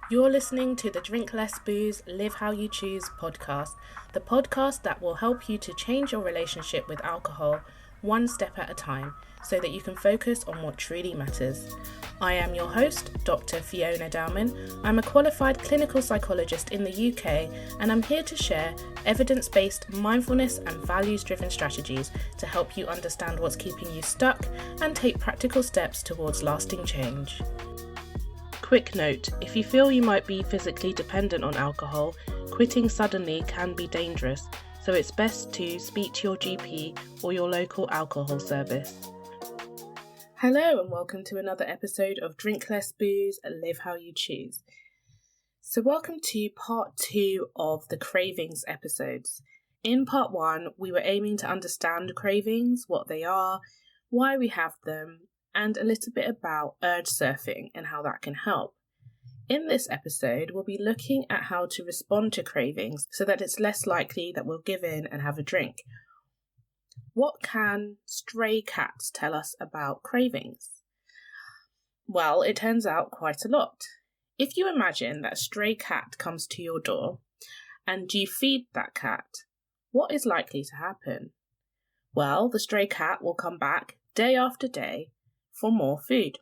You're listening to the Drink Less Booze, Live How You Choose podcast, the podcast that will help you to change your relationship with alcohol one step at a time so that you can focus on what truly matters. I am your host, Dr. Fiona Dowman. I'm a qualified clinical psychologist in the UK, and I'm here to share evidence-based mindfulness and values-driven strategies to help you understand what's keeping you stuck and take practical steps towards lasting change. Quick note, if you feel you might be physically dependent on alcohol, quitting suddenly can be dangerous, so it's best to speak to your GP or your local alcohol service. Hello and welcome to another episode of Drink Less Booze, Live How You Choose. So welcome to part 2 of the Cravings episodes. In part 1, we were aiming to understand cravings, what they are, why we have them, and a little bit about urge surfing and how that can help. In this episode, we'll be looking at how to respond to cravings so that it's less likely that we'll give in and have a drink. What can stray cats tell us about cravings? Well, it turns out quite a lot. If you imagine that a stray cat comes to your door and you feed that cat, what is likely to happen? Well, the stray cat will come back day after day for more food,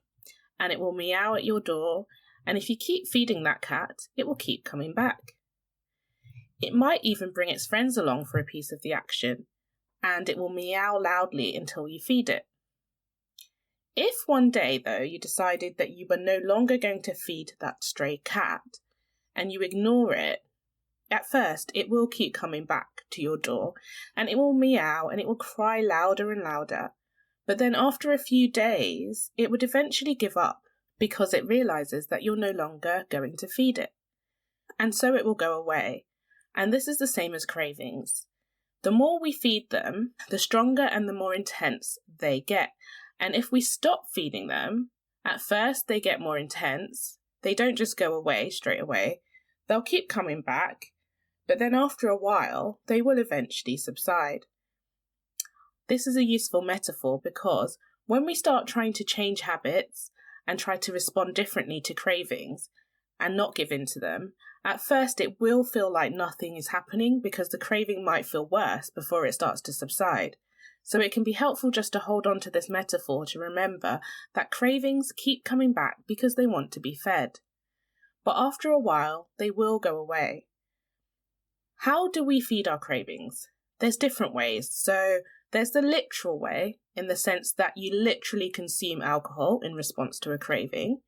and it will meow at your door, and if you keep feeding that cat, it will keep coming back. It might even bring its friends along for a piece of the action, and it will meow loudly until you feed it. If one day, though, you decided that you were no longer going to feed that stray cat, and you ignore it, at first it will keep coming back to your door, and it will meow and it will cry louder and louder. But then after a few days, it would eventually give up because it realizes that you're no longer going to feed it. And so it will go away. And this is the same as cravings. The more we feed them, the stronger and the more intense they get. And if we stop feeding them, at first they get more intense. They don't just go away straight away. They'll keep coming back. But then after a while, they will eventually subside. This is a useful metaphor because when we start trying to change habits and try to respond differently to cravings and not give in to them, at first it will feel like nothing is happening because the craving might feel worse before it starts to subside. So it can be helpful just to hold on to this metaphor to remember that cravings keep coming back because they want to be fed. But after a while, they will go away. How do we feed our cravings? There's different ways. So there's the literal way, in the sense that you literally consume alcohol in response to a craving,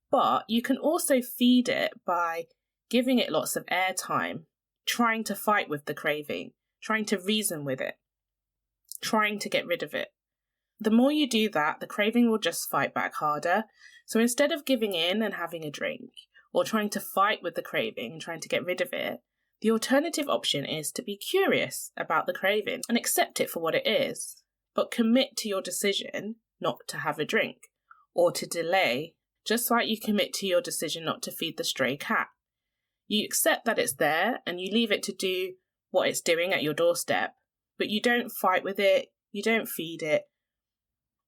but you can also feed it by giving it lots of airtime, trying to fight with the craving, trying to reason with it, trying to get rid of it. The more you do that, the craving will just fight back harder. So instead of giving in and having a drink, or trying to fight with the craving and trying to get rid of it, the alternative option is to be curious about the craving and accept it for what it is, but commit to your decision not to have a drink or to delay, just like you commit to your decision not to feed the stray cat. You accept that it's there and you leave it to do what it's doing at your doorstep, but you don't fight with it, you don't feed it.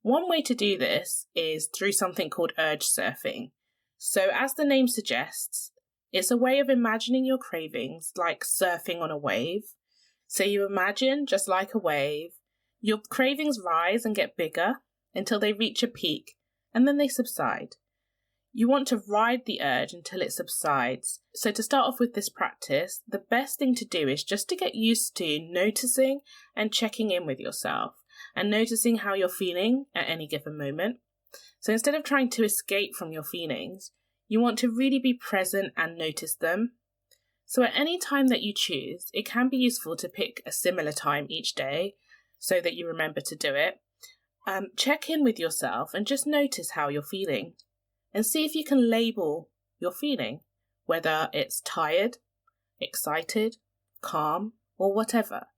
One way to do this is through something called urge surfing. So as the name suggests, it's a way of imagining your cravings like surfing on a wave. So you imagine, just like a wave, your cravings rise and get bigger until they reach a peak, and then they subside. You want to ride the urge until it subsides. So to start off with this practice, the best thing to do is just to get used to noticing and checking in with yourself and noticing how you're feeling at any given moment. So instead of trying to escape from your feelings, you want to really be present and notice them. So at any time that you choose, it can be useful to pick a similar time each day so that you remember to do it. Check in with yourself and just notice how you're feeling and see if you can label your feeling, whether it's tired, excited, calm, or whatever.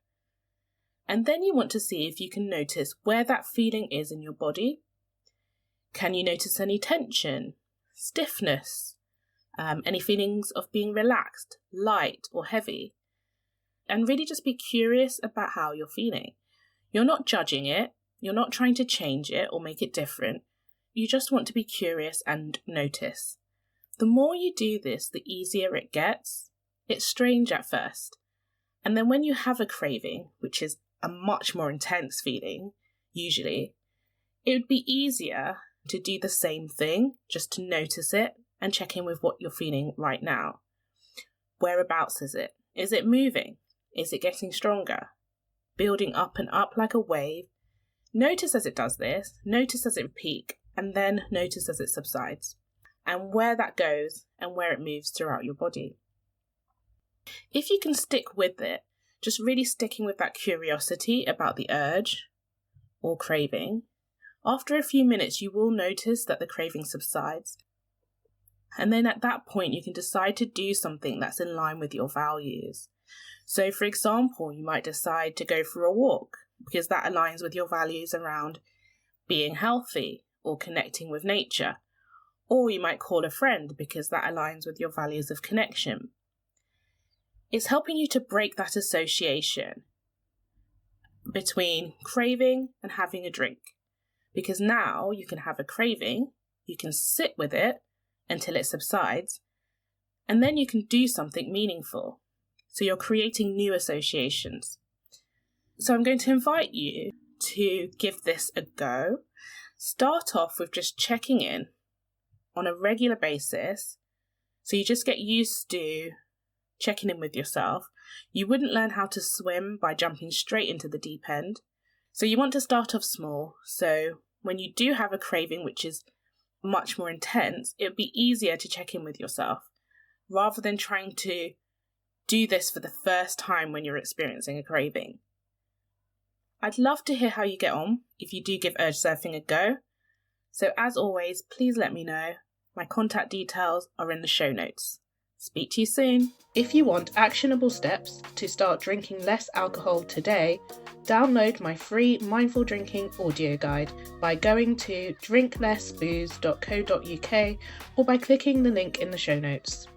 And then you want to see if you can notice where that feeling is in your body. Can you notice any tension, stiffness, any feelings of being relaxed, light or heavy? And really just be curious about how you're feeling. You're not judging it, you're not trying to change it or make it different. You just want to be curious and notice. The more you do this, the easier it gets. It's strange at first. And then when you have a craving, which is a much more intense feeling, usually, it would be easier to do the same thing, just to notice it and check in with what you're feeling right now. Whereabouts is it? Is it moving? Is it getting stronger? Building up and up like a wave. Notice as it does this, notice as it peaks, and then notice as it subsides, and where that goes and where it moves throughout your body. If you can stick with it, just really sticking with that curiosity about the urge or craving, after a few minutes you will notice that the craving subsides. And then at that point you can decide to do something that's in line with your values. So for example, you might decide to go for a walk because that aligns with your values around being healthy or connecting with nature. Or you might call a friend because that aligns with your values of connection. It's helping you to break that association between craving and having a drink. Because now you can have a craving, you can sit with it until it subsides, and then you can do something meaningful. So you're creating new associations. So I'm going to invite you to give this a go. Start off with just checking in on a regular basis. So you just get used to checking in with yourself. You wouldn't learn how to swim by jumping straight into the deep end. So you want to start off small. So when you do have a craving, which is much more intense, it would be easier to check in with yourself rather than trying to do this for the first time when you're experiencing a craving. I'd love to hear how you get on if you do give urge surfing a go. So as always, please let me know. My contact details are in the show notes. Speak to you soon. If you want actionable steps to start drinking less alcohol today, download my free mindful drinking audio guide by going to drinklessbooze.co.uk or by clicking the link in the show notes.